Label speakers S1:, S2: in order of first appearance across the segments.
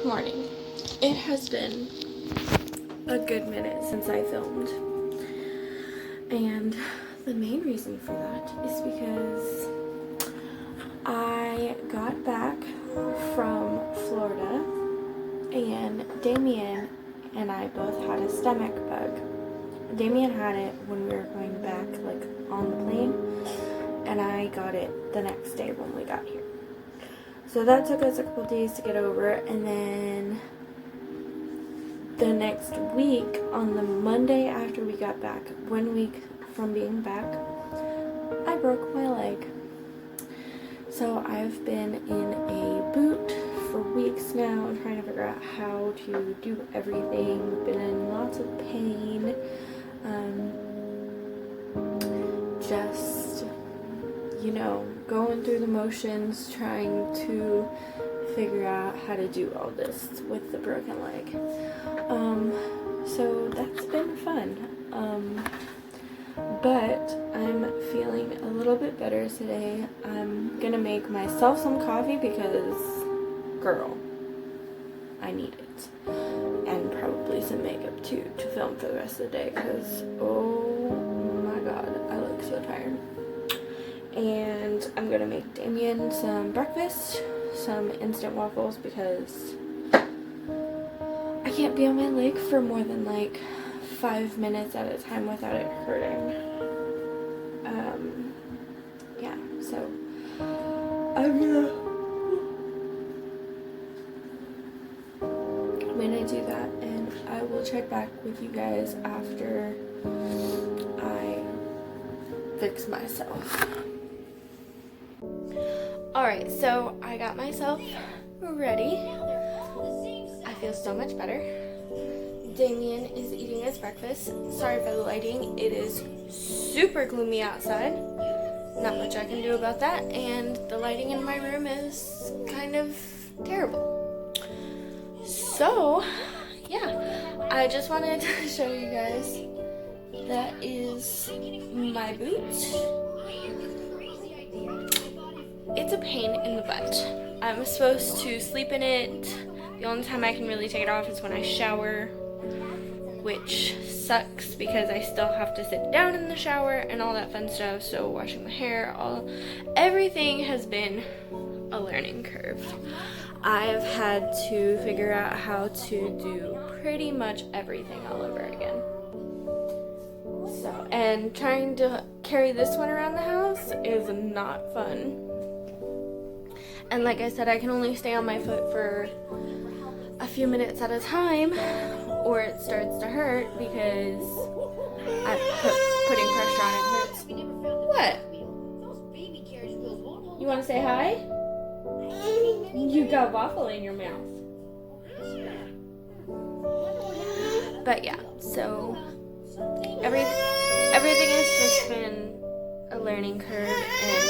S1: Morning. It has been a good minute since I filmed, and the main reason for that is because I got back from Florida and Damien and I both had a stomach bug. Damien had it when we were going back, like on the plane, and I got it the next day when we got here. So that took us a couple days to get over, and then the next week, on the Monday after we got back, 1 week from being back, I broke my leg. So I've been in a boot for weeks now and trying to figure out how to do everything. Been in lots of pain. Just, you know, going through the motions, trying to figure out how to do all this with the broken leg. So that's been fun. But I'm feeling a little bit better today. I'm gonna make myself some coffee because, girl, I need it. And probably some makeup too to film for the rest of the day because, oh my god, I look so tired. And I'm gonna make Damien some breakfast, some instant waffles, because I can't be on my leg for more than like 5 minutes at a time without it hurting. Yeah, so I'm gonna do that, and I will check back with you guys after I fix myself. Alright, so I got myself ready. I feel so much better. Damien is eating his breakfast. Sorry for the lighting. It is super gloomy outside. Not much I can do about that. And the lighting in my room is kind of terrible. So, yeah. I just wanted to show you guys. That is my boot. It's a pain in the butt. I'm supposed to sleep in it. The only time I can really take it off is when I shower, which sucks because I still have to sit down in the shower and all that fun stuff. So washing my hair, everything has been a learning curve. I've had to figure out how to do pretty much everything all over again. So, and trying to carry this one around the house is not fun. And like I said, I can only stay on my foot for a few minutes at a time, or it starts to hurt because putting pressure on it hurts. What? You want to say hi? You got waffle in your mouth. But yeah, so everything has just been a learning curve. And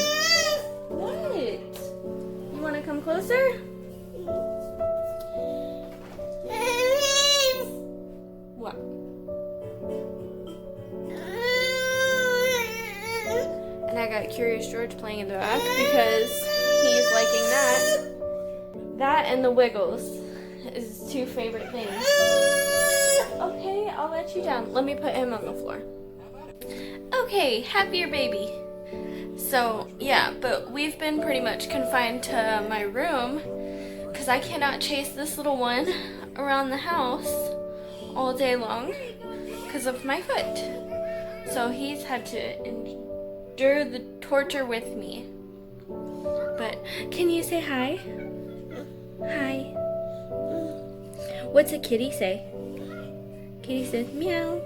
S1: what? You want to come closer? What? And I got Curious George playing in the back because he's liking that. That and the Wiggles is his two favorite things. Okay, I'll let you down. Let me put him on the floor. Okay, happier baby. So, yeah, but we've been pretty much confined to my room because I cannot chase this little one around the house all day long because of my foot. So he's had to endure the torture with me. But can you say hi? Hi. What's a kitty say? Kitty says meow.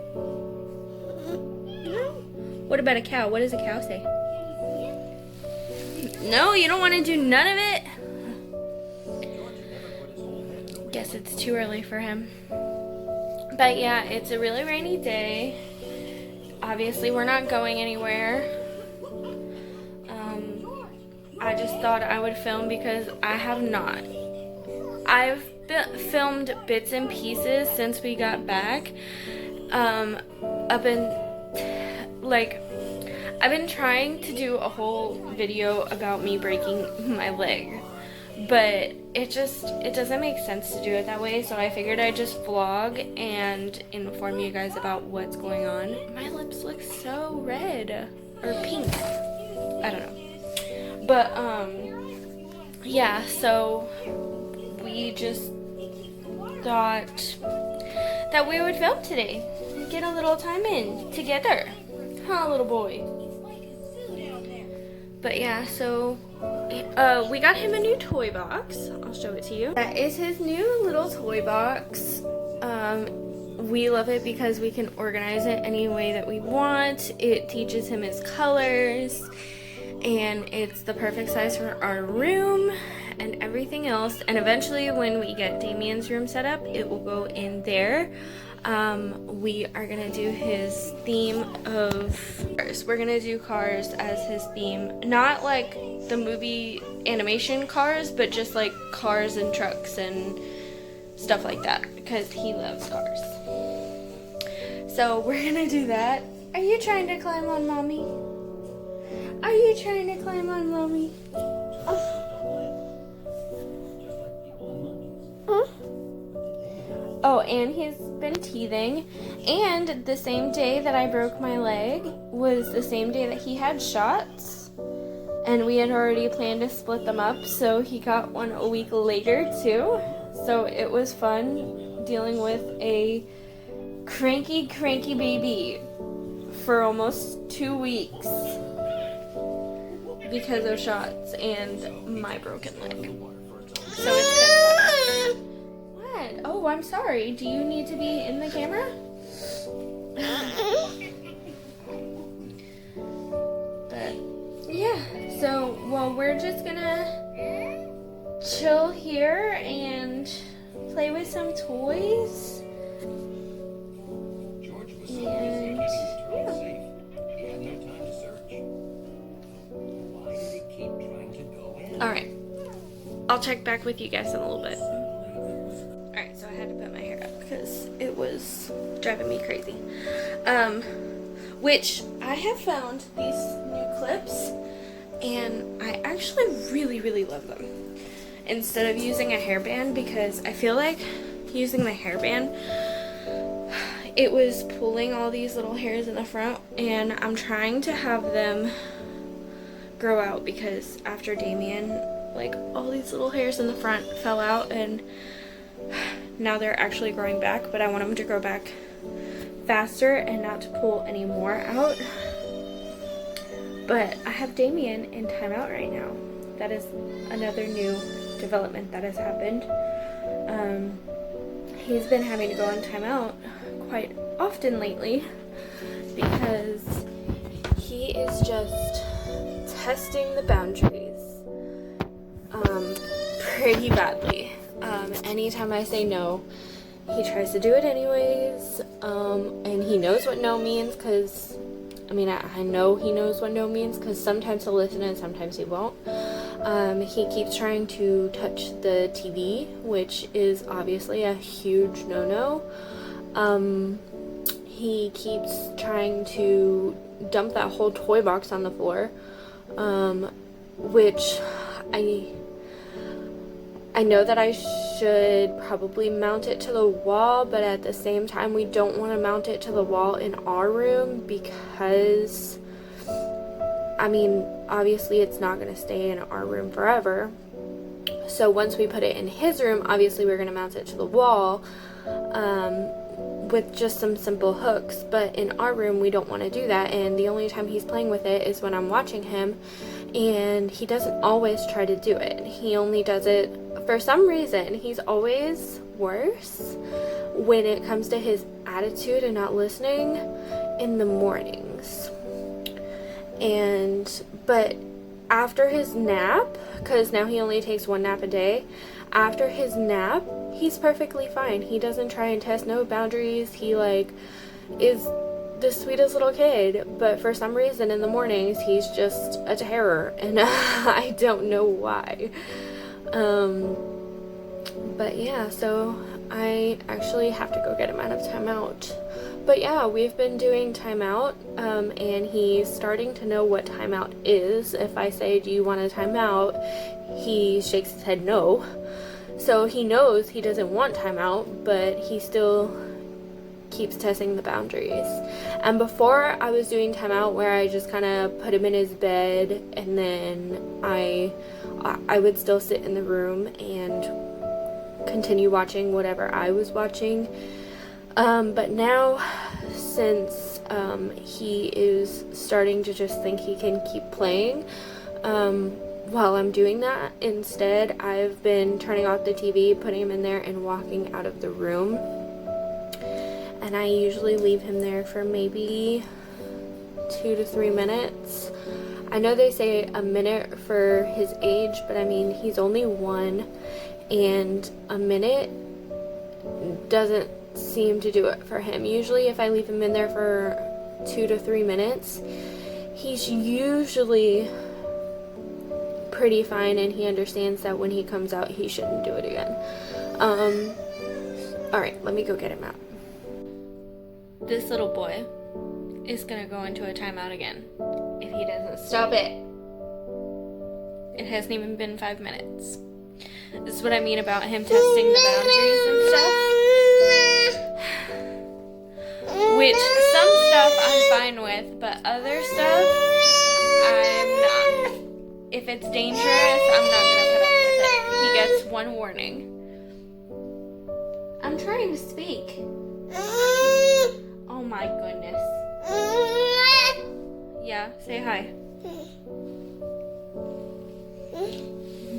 S1: Meow. What about a cow? What does a cow say? No, you don't want to do none of it? Guess it's too early for him. But yeah, it's a really rainy day. Obviously, we're not going anywhere. I just thought I would film because I have not. I've filmed bits and pieces since we got back. I've been trying to do a whole video about me breaking my leg, but it doesn't make sense to do it that way, so I figured I'd just vlog and inform you guys about what's going on. My lips look so red or pink, I don't know, but yeah, so we just thought that we would film today and get a little time in together, huh, little boy? But yeah, so we got him a new toy box. I'll show it to you. That is his new little toy box. We love it because we can organize it any way that we want. It teaches him his colors, and it's the perfect size for our room and everything else. And eventually when we get Damien's room set up, it will go in there. We are gonna do his theme of cars. We're gonna do cars as his theme, not like the movie animation Cars, but just like cars and trucks and stuff like that, because he loves cars. So we're gonna do that. Are you trying to climb on mommy? Are you trying to climb on mommy? Oh, and he's been teething, and the same day that I broke my leg was the same day that he had shots, and we had already planned to split them up, so he got one a week later too. So it was fun dealing with a cranky baby for almost 2 weeks because of shots and my broken leg. So it's been fun. What? Oh, I'm sorry. Do you need to be in the camera? But yeah, so well, we're just gonna chill here and play with some toys. And yeah. Alright, I'll check back with you guys in a little bit. Alright, so I had to put my hair up because it was driving me crazy. Which I have found these new clips, and I actually really love them. Instead of using a hairband, because I feel like using the hairband, it was pulling all these little hairs in the front, and I'm trying to have them grow out, because after Damien, like, all these little hairs in the front fell out, and now they're actually growing back, but I want them to grow back faster and not to pull any more out. But I have Damien in timeout right now. That is another new development that has happened. He's been having to go on timeout quite often lately because he is just testing the boundaries pretty badly. Anytime I say no, he tries to do it anyways, and he knows what no means, because I know he knows what no means, because sometimes he'll listen and sometimes he won't. He keeps trying to touch the TV, which is obviously a huge no-no. He keeps trying to dump that whole toy box on the floor, which I know that I should probably mount it to the wall, but at the same time we don't want to mount it to the wall in our room because, obviously it's not going to stay in our room forever. So once we put it in his room, obviously we're going to mount it to the wall with just some simple hooks, but in our room we don't want to do that, and the only time he's playing with it is when I'm watching him, and he doesn't always try to do it. He only does it, for some reason, he's always worse when it comes to his attitude and not listening in the mornings. But after his nap, because now he only takes one nap a day, after his nap, he's perfectly fine. He doesn't try and test no boundaries. He is the sweetest little kid, but for some reason in the mornings he's just a terror, and I don't know why. But yeah, so I actually have to go get him out of timeout. But yeah, we've been doing timeout, and he's starting to know what timeout is. If I say, do you want a timeout, he shakes his head no. So he knows he doesn't want timeout, but he still keeps testing the boundaries. And before, I was doing timeout where I just kind of put him in his bed, and then I would still sit in the room and continue watching whatever I was watching. But now, since he is starting to just think he can keep playing, while I'm doing that, instead I've been turning off the TV, putting him in there, and walking out of the room. And I usually leave him there for maybe 2 to 3 minutes. I know they say a minute for his age, but I mean, he's only 1, and a minute doesn't seem to do it for him. Usually if I leave him in there for 2 to 3 minutes, he's usually pretty fine, and he understands that when he comes out, he shouldn't do it again. Alright, let me go get him out. This little boy is gonna go into a timeout again if he doesn't stop it. It hasn't even been 5 minutes. This is what I mean about him testing the boundaries and stuff. Which some stuff I'm fine with, but other stuff I'm not. If it's dangerous, I'm not gonna put up with it. He gets 1 warning. I'm trying to speak. Oh my goodness. Yeah, say hi.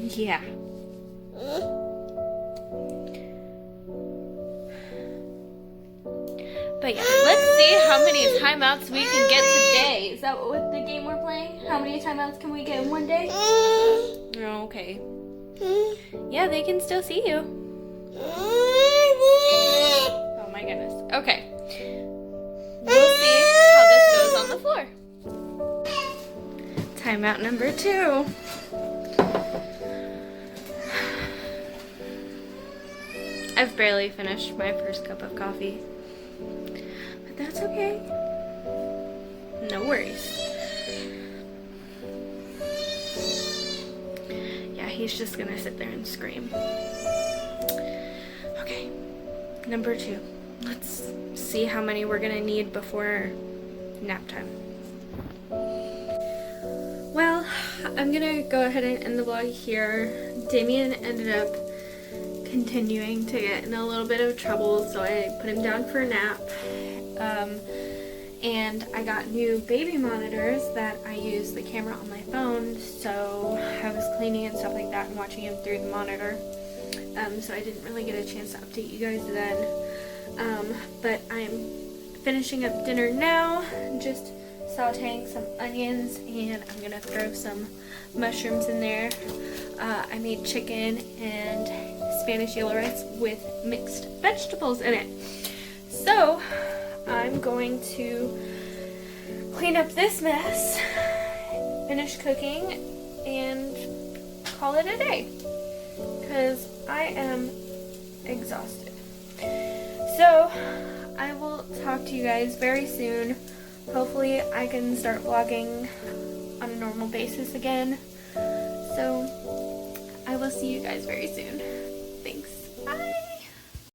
S1: Yeah. But yeah, let's see how many timeouts we can get today. Is that what the game we're playing? How many timeouts can we get in one day? Okay. Yeah, they can still see you. Oh my goodness. Okay. We'll see how this goes on the floor. Timeout number 2. I've barely finished my first cup of coffee. But that's okay. No worries. Yeah, he's just gonna sit there and scream. Okay, number 2. Let's see how many we're gonna need before nap time. Well, I'm gonna go ahead and end the vlog here. Damien ended up continuing to get in a little bit of trouble, so I put him down for a nap. And I got new baby monitors that I use the camera on my phone, so I was cleaning and stuff like that and watching him through the monitor. So I didn't really get a chance to update you guys then. But I'm finishing up dinner now, just sauteing some onions, and I'm gonna throw some mushrooms in there. I made chicken and Spanish yellow rice with mixed vegetables in it. So I'm going to clean up this mess, finish cooking, and call it a day, because I am exhausted. So I will talk to you guys very soon. Hopefully I can start vlogging on a normal basis again. So I will see you guys very soon.